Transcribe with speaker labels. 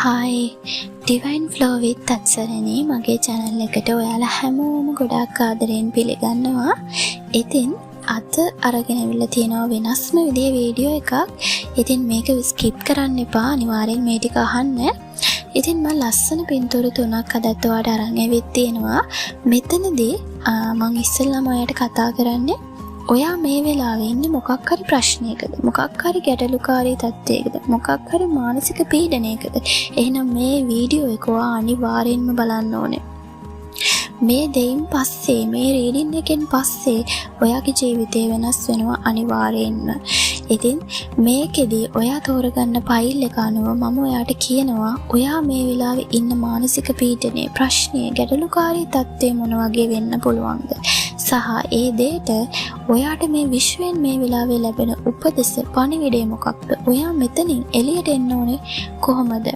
Speaker 1: Hi, Divine Flow with අත්සරණී මගේ channel එකට ඔයාලා හැමෝම ගොඩාක් ආදරෙන් පිළිගන්නවා. ඉතින් අද අරගෙන අවිල්ලා තියෙනවා වෙනස්ම විදිහේ වීඩියෝ එකක්. ඉතින් මේක skip කරන්න එපා. අනිවාර්යෙන් මේ ටික අහන්න. ඉතින් මම ලස්සන පින්තූර තුනක් අදත් ඔයාලට අරන් ඇවිත් තියෙනවා. මෙතනදී මම ඉස්සෙල්ලාම ඔයාලට කතා කරන්නේ ඔයා මේ වෙලාවේ ඉන්නේ මොකක් හරි ප්‍රශ්නයකද, මොකක් හරි ගැටලුකාරී තත්ත්වයකද, මොකක් හරි මානසික පීඩනයකද. එහෙනම් මේ වීඩියෝ එක ඔයා අනිවාර්යෙන්ම බලන්න ඕනේ. මේ දෙයින් පස්සේ, මේ රීඩින් එකෙන් පස්සේ ඔයාගේ ජීවිතේ වෙනස් වෙනවා අනිවාර්යෙන්ම. ඉතින් මේකෙදී ඔයා තෝරගන්න ෆයිල් එක අනුව මම ඔයාට කියනවා ඔයා මේ වෙලාවේ ඉන්න මානසික පීඩනයේ, ප්‍රශ්නයේ, ගැටලුකාරී තත්ත්වය මොන වගේ වෙන්න පුළුවන්ද? සහ ඒ දෙයට ඔයාට මේ විශ්වයෙන් මේ වෙලාවේ ලැබෙන උපදෙස් පණිවිඩය මොකක්ද? ඔයා මෙතනින් එළියට එන්න ඕනේ කොහොමද?